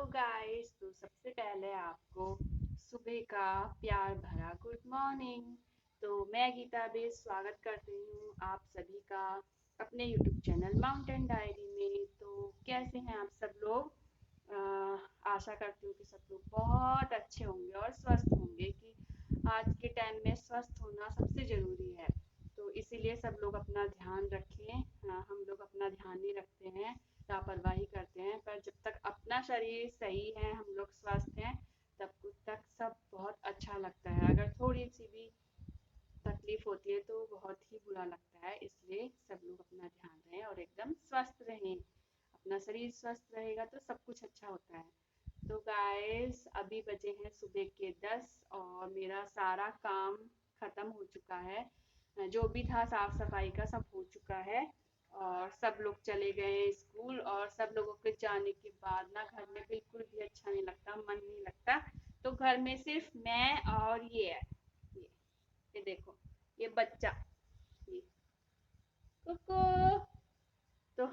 Guys, तो सबसे पहले आपको सुबह का प्यार भरा गुड मॉर्निंग। तो मैं गीता बेस स्वागत करती हूँ आप सभी का अपने यूट्यूब चैनल माउंटेन डायरी में। तो कैसे हैं आप सब लोग? आशा करती हूँ कि सब लोग बहुत अच्छे होंगे और स्वस्थ होंगे कि आज के टाइम में स्वस्थ होना सबसे ज़रूरी है। तो इसीलिए सब लोग अपना ध्यान रखें। हम लोग अपना ध्यान नहीं रखते हैं, लापरवाही करते हैं, पर जब तक अपना शरीर सही है, हम लोग स्वस्थ हैं, तब तक सब बहुत अच्छा लगता है। अगर थोड़ी सी भी तकलीफ होती है तो बहुत ही बुरा लगता है। इसलिए सब लोग अपना ध्यान रखें और एकदम स्वस्थ रहें। अपना शरीर स्वस्थ रहेगा तो सब कुछ अच्छा होता है। तो गाइस, अभी बजे हैं सुबह के 10 और मेरा सारा काम खत्म हो चुका है। जो भी था साफ सफाई का सब हो चुका है और सब लोग चले गए स्कूल। और सब लोगों के जाने के बाद ना घर में बिल्कुल भी अच्छा नहीं लगता, मन नहीं लगता। तो घर में सिर्फ मैं और ये है। ये देखो, ये बच्चा, ये कुकू। तो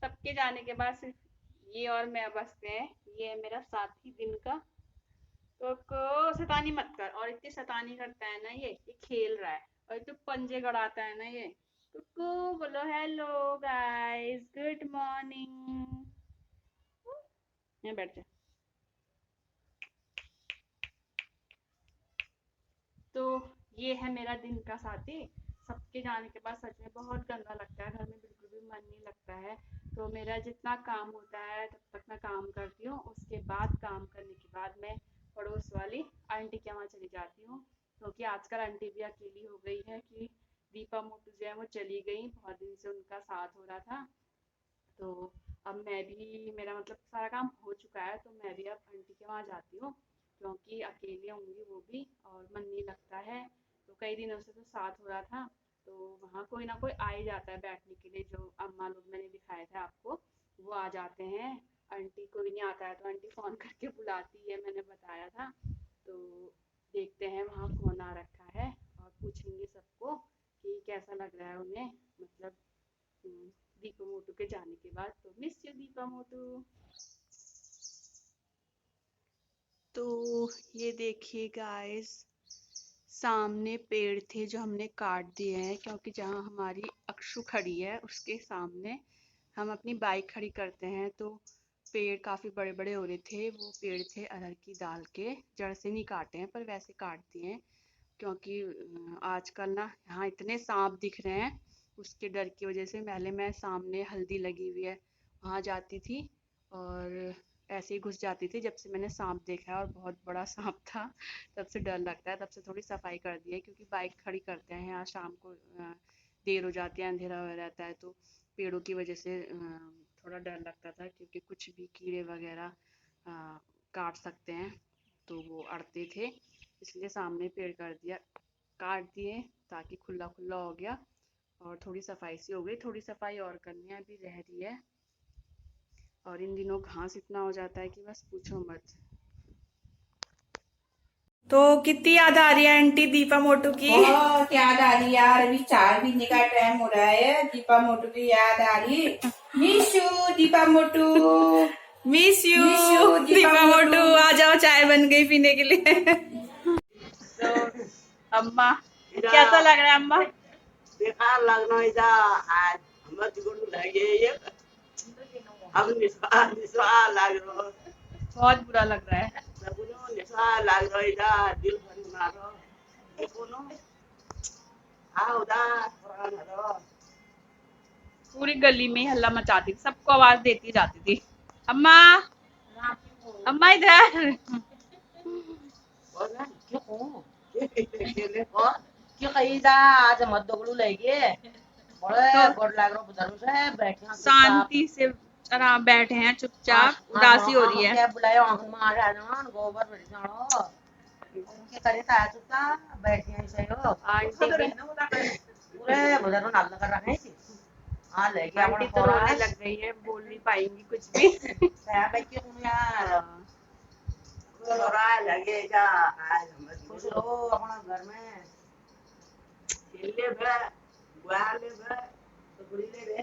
सबके जाने के बाद सिर्फ ये और मैं बचते हैं। ये है मेरा साथी दिन का। कुकू, शैतानी मत कर। और इतनी शैतानी करता है ना, ये खेल रहा है और इतने पंजे गड़ाता है ना ये। कुकू बोलो हेलो गाइस, गुड मॉर्निंग। यहाँ बैठ जा। तो ये है मेरा दिन का साथी। सबके जाने के बाद सच में बहुत गंदा लगता है, घर में बिल्कुल भी मन नहीं लगता है। तो मेरा जितना काम होता है तब तक मैं काम करती हूँ। उसके बाद काम करने के बाद मैं पड़ोस वाली आंटी के वहाँ चली जाती हूँ, क्योंकि आजकल आंटी भी अकेली हो गई है कि दीपा मोटू जो है वो चली गई। बहुत दिन से उनका साथ हो रहा था। तो अब मैं भी, मेरा मतलब सारा काम हो चुका है, तो मैं भी अब आंटी के वहाँ जाती हूँ, क्योंकि अकेले होंगी वो भी और मन नहीं लगता है। तो कई दिनों से तो साथ हो रहा था, तो वहाँ कोई ना कोई आ ही जाता है बैठने के लिए। जो अम्मा लोग मैंने दिखाए थे आपको, वो आ जाते हैं। आंटी कोई नहीं आता है तो आंटी फ़ोन करके बुलाती है, मैंने बताया था। तो देखते हैं वहाँ कौन आ रखा है और पूछेंगे सबको कि कैसा लग रहा है उन्हें। मतलब दीपा मोटू के जाने के बाद। तो मिस यू दीपा मोटू। तो ये देखिए गाइस, सामने पेड़ थे जो हमने काट दिए हैं, क्योंकि जहाँ हमारी अक्षु खड़ी है उसके सामने हम अपनी बाइक खड़ी करते हैं। तो पेड़ काफ़ी बड़े बड़े हो रहे थे। वो पेड़ थे अरहर की दाल के, जड़ से नहीं काटे हैं पर वैसे काट दिए हैं, क्योंकि आजकल ना यहाँ इतने सांप दिख रहे हैं। उसके डर की वजह से पहले मैं सामने हल्दी लगी हुई है वहाँ जाती थी और ऐसे ही घुस जाती थी। जब से मैंने सांप देखा है और बहुत बड़ा सांप था, तब से डर लगता है। तब से थोड़ी सफाई कर दी है, क्योंकि बाइक खड़ी करते हैं यहाँ शाम को, देर हो जाती है, अंधेरा हो रहता है, तो पेड़ों की वजह से थोड़ा डर लगता था, क्योंकि कुछ भी कीड़े वगैरह काट सकते हैं, तो वो अड़ते थे। इसलिए सामने पेड़ कर दिया, काट दिए, ताकि खुला खुला हो गया और थोड़ी सफाई सी हो गई। थोड़ी सफाई और करनी है, अभी रह रही है। और इन दिनों घास इतना हो जाता है कि बस पूछो मत। तो कितनी याद आ रही है आंटी दीपा मोटू की? बहुत याद आ रही यार, अभी चाय पीने का टाइम हो रहा है। दीपा मोटू की याद आ रही। मिस यू दीपा मोटू। Miss you miss you Deepa मोटू। आ जाओ, चाय बन गई पीने के लिए। तो अम्मा, कैसा लग रहा है अम्मा? बेकार लगना इधर आज हम जुगड़ू लगे ये हम निस्वा निस्वा लग रहा बहुत बुरा लग रहा है। सबनो निस्वा लग रहा इधर दिल भर मारो ये कोनो आओ दा पुरान रो पूरी गली में ही हल्ला मचाती थी, सबको आवाज देती जाती थी। अम्मा, अम्मा इधर। बोला क्यों को खेले को क्यों कहीं दा आज मत दगड़ू लगे बड़े तो गोड़ लग रहा बुधारू से बैठे हैं चुपचाप शांति से आराम बैठे हैं, आठ चुपचाप, आठ उदासी हो रही आठ है। क्या बुलायो आंगन में आ जाना गोबर भर जानो उनके करे था चुपचाप बैठे हैं सही हो आंटी भी, पूरे बुधारू नाल कर रखे हैं हाँ ले गया आंटी अपना तो रोने खोरास लग गई है, बोल नहीं पाएंगी कुछ भी। क्या बैठे तुम यार खोरास लगेगा आज हम खुश रहो अपना घर में खेलने बे बुआ ले बे तो बुढ़ी ले बे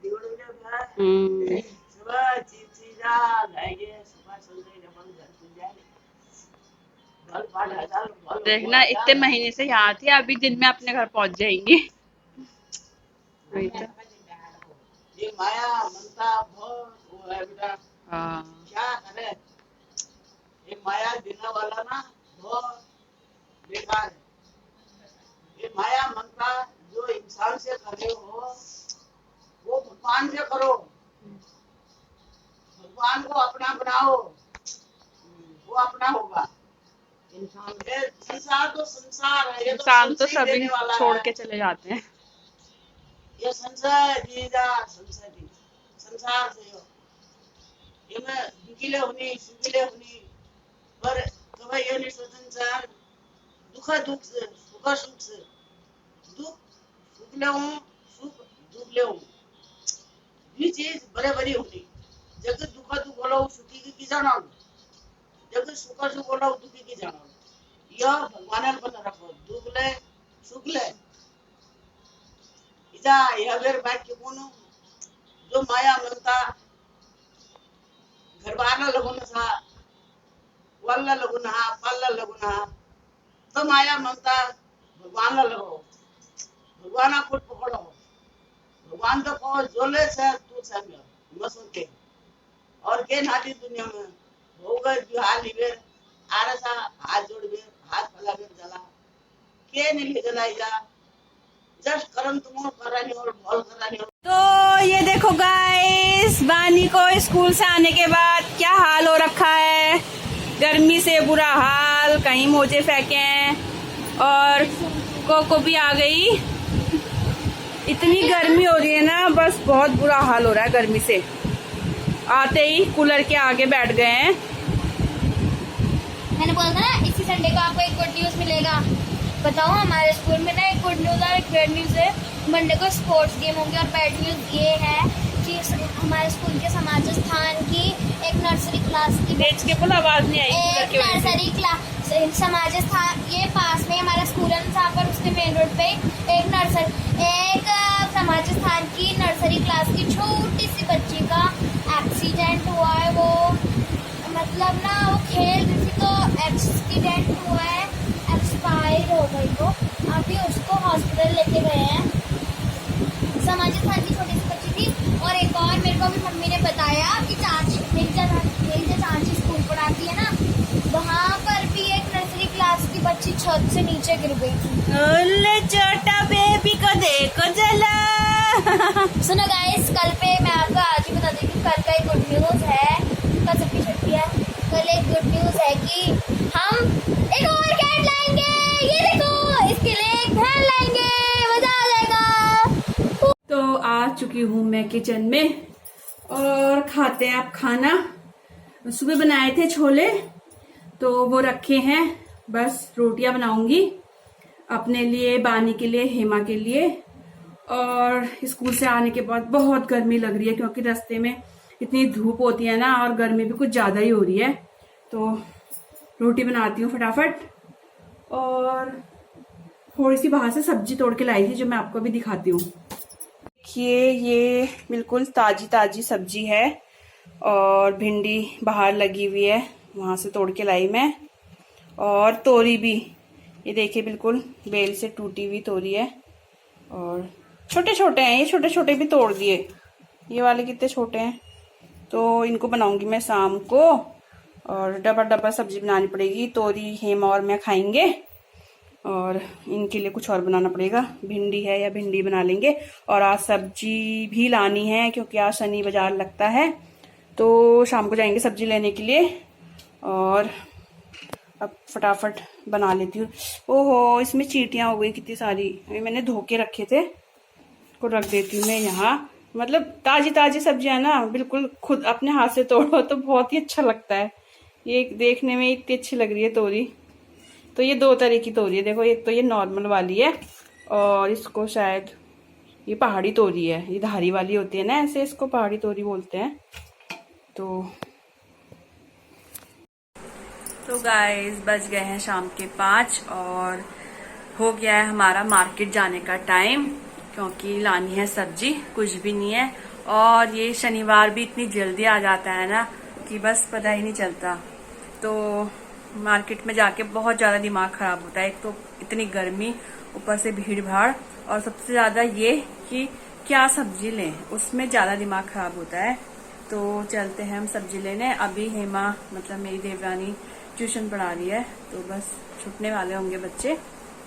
दिगड़ू ले बे सुबह चीची जा लाएंगे सुबह चल रहे जब हम घर खुल जाए घर पाठ हजार घर देखना इतने महीने से यहाँ थी, अभी दिन में अपने घर पहुंच जाएंगी। वही तो। ये माया ममता बहुत वो है बेटा, हाँ क्या करे। ये माया देने वाला ना बहुत बेकार है। ये माया ममता जो इंसान से कर रहे हो वो भगवान से करो, भगवान को अपना बनाओ, वो अपना होगा। इंसान ये संसार तो संसार है, ये इंसान तो संसार ही सभी देने वाला छोड़ है। के चले जाते हैं। ये संसार जीजा संसार जी संसार से हो ये मैं दुखीले होनी सुखीले होनी पर कभी ये नहीं संसार दुख दुख से सुख सुख से दुख सुख ले हूँ सुख दुख ले हूँ ये चीज बड़े बड़ी होनी। जब दुख दुख बोलो सुखी की जानो, जब सुख सुख बोलो दुखी की जानो। यह भगवान पर रखो दुख ले सुख ले इजा यह बेर बात के बोनो जो माया ममता घरवाला लगुन सा वल्ला लगुन हा पल्ला लगुन हा तो माया ममता भगवान ला लगो, भगवान को पकड़ो, भगवान तो को जोले से तू से मैं सुनते और के नाती दुनिया में होगा जो हाल लिबेर आरसा हाथ जोड़ बेर हाथ फैला बेर जला के नहीं ले जलाई जा जस्ट कर्म तुम करानी और भल करानी। तो ये देखो गाइस, बानी को स्कूल से आने के बाद क्या हाल हो रखा है। गर्मी से बुरा हाल, कहीं मोजे फेंके हैं और कोको भी आ गई। इतनी गर्मी हो रही है ना, बस बहुत बुरा हाल हो रहा है गर्मी से। आते ही कूलर के आगे बैठ गए हैं। मैंने बोला था ना इसी संडे को आपको एक गुड न्यूज मिलेगा। बताओ हमारे स्कूल में ना एक गुड न्यूज और एक बैड न्यूज है। मंडे को स्पोर्ट्स गेम होंगे और बैड न्यूज ये है कि हमारे स्कूल के समाज स्थान की एक नर्सरी क्लास की आवाज नहीं आई। एक नर्सरी क्लास समाज स्थान ये पास में हमारा स्कूल है जहाँ पर उसके मेन रोड पे एक समाज स्थान की नर्सरी क्लास की छोटी सी बच्ची का एक्सीडेंट हुआ है। वो मतलब ना वो खेल रही थी तो एक्सीडेंट हुआ है, एक्सपायर हो गई। वो अभी उसको हॉस्पिटल लेके गए हैं। समाज स्थान की छोटी सी बच्ची थी। और एक और मेरे को भी मम्मी ने बताया कि मेरी जो चाची स्कूल पढ़ाती है ना वहाँ पर भी एक नर्सरी क्लास की बच्ची छत से नीचे गिर गई थी। छोटा बेबी को देखो जला। सुनो गाइस, कल पे मैं आपको आज ही बता देती हूँ, कल का एक गुड न्यूज है। कल सबकी छुट्टी है। कल एक गुड न्यूज है कि हम एक और कैट लाएंगे। ये देखो, इसके लिए एक वैन लाएंगे, मजा आ जाएगा। तो आ चुकी हूँ मैं किचन में और खाते हैं आप खाना। सुबह बनाए थे छोले तो वो रखे हैं, बस रोटियां बनाऊंगी अपने लिए, बानी के लिए, हेमा के लिए। और स्कूल से आने के बाद बहुत गर्मी लग रही है क्योंकि रास्ते में इतनी धूप होती है ना और गर्मी भी कुछ ज्यादा ही हो रही है। तो रोटी बनाती हूँ फटाफट। और थोड़ी सी बाहर से सब्जी तोड़ के लाई थी जो मैं आपको भी दिखाती हूँ। देखिए ये बिल्कुल ताजी ताजी सब्जी है और भिंडी बाहर लगी हुई है, वहां से तोड़ के लाई मैं। और तोरी भी, ये देखिए बिल्कुल बेल से टूटी हुई तोरी है। और छोटे छोटे हैं ये, छोटे छोटे भी तोड़ दिए। ये वाले कितने छोटे हैं। तो इनको बनाऊंगी मैं शाम को और डबल डबल सब्जी बनानी पड़ेगी। तोरी हेमा और मैं खाएंगे और इनके लिए कुछ और बनाना पड़ेगा। भिंडी है या भिंडी बना लेंगे। और आज सब्जी भी लानी है क्योंकि आज शनि बाजार लगता है, तो शाम को जाएंगे सब्जी लेने के लिए। और अब फटाफट बना लेती हूँ। ओहो, इसमें चींटियां हो गई कितनी सारी। अभी मैंने धो के रखे थे, को रख देती हूँ मैं यहाँ। मतलब ताजी ताजी सब्जियां ना बिल्कुल खुद अपने हाथ से तोड़ो तो बहुत ही अच्छा लगता है। ये देखने में इतनी अच्छी लग रही है तोरी। तो ये दो तरह की तोरी है, देखो। एक तो ये नॉर्मल वाली है और इसको शायद ये पहाड़ी तोरी है। ये धारी वाली होती है ना, ऐसे इसको पहाड़ी तोरी बोलते हैं। तो गाइस बज गए हैं शाम के 5 और हो गया है हमारा मार्केट जाने का टाइम क्योंकि लानी है सब्जी, कुछ भी नहीं है। और ये शनिवार भी इतनी जल्दी आ जाता है ना कि बस पता ही नहीं चलता। तो मार्केट में जाके बहुत ज्यादा दिमाग खराब होता है। एक तो इतनी गर्मी, ऊपर से भीड़ भाड़, और सबसे ज्यादा ये कि क्या सब्जी लें, उसमें ज्यादा दिमाग खराब होता है। तो चलते हैं हम सब्जी लेने। अभी हेमा मतलब मेरी देवरानी ट्यूशन पढ़ा रही है, तो बस छुटने वाले होंगे बच्चे,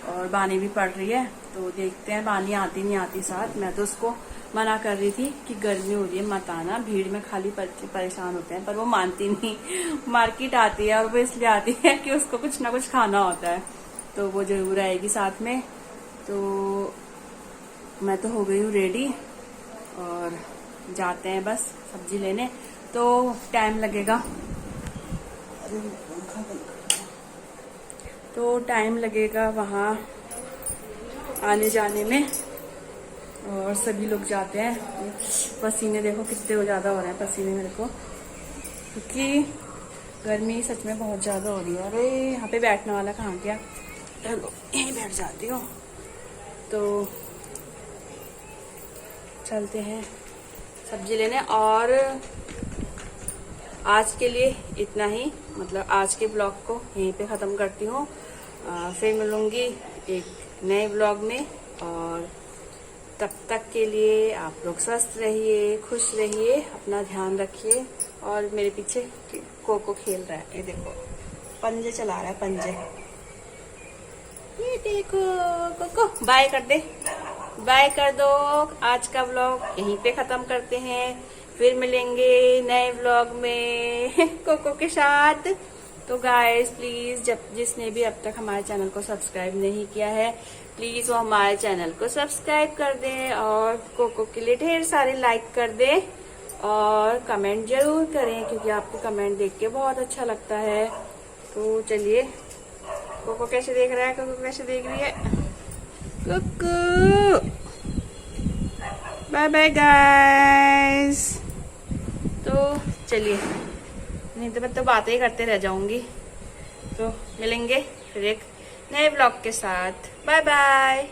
और बानी भी पढ़ रही है। तो देखते हैं बानी आती नहीं आती साथ। मैं तो उसको मना कर रही थी कि गर्मी हो रही है मत आना, भीड़ में खाली बच्चे परेशान होते हैं, पर वो मानती नहीं। मार्केट आती है और वो इसलिए आती है कि उसको कुछ ना कुछ खाना होता है, तो वो जरूर आएगी साथ में। तो मैं तो हो गई हूँ रेडी और जाते हैं बस सब्जी लेने। तो टाइम लगेगा, वहाँ आने जाने में, और सभी लोग जाते हैं। पसीने देखो कितने ज्यादा हो रहे हैं पसीने मेरे को, क्योंकि गर्मी सच में बहुत ज्यादा हो रही है। अरे यहाँ पे बैठने वाला कहाँ गया, चलो यहीं बैठ जाती हूँ। तो चलते हैं सब्जी लेने, और आज के लिए इतना ही। मतलब आज के ब्लॉग को यहीं पे ख़त्म करती हूँ। फिर मिलूंगी एक नए ब्लॉग में, और तब तक के लिए आप लोग स्वस्थ रहिए, खुश रहिए, अपना ध्यान रखिए। और मेरे पीछे कोको खेल रहा है, ये देखो पंजे चला रहा है, पंजे। ये देखो कोको, बाय कर दे, बाय कर दो। आज का व्लॉग यहीं पे खत्म करते हैं, फिर मिलेंगे नए व्लॉग में कोको के साथ। तो गाइस प्लीज, जिसने भी अब तक हमारे चैनल को सब्सक्राइब नहीं किया है, प्लीज वो हमारे चैनल को सब्सक्राइब कर दें, और कोको के लिए ढेर सारे लाइक कर दें, और कमेंट जरूर करें, क्योंकि आपको कमेंट देख के बहुत अच्छा लगता है। तो चलिए, कोको कैसे देख रहा है, कोको कैसे देख रही है, कोको बाय बाय गाइस। तो चलिए, नहीं तो मैं तो बातें ही करते रह जाऊंगी। तो मिलेंगे फिर एक नए ब्लॉग के साथ। Bye bye.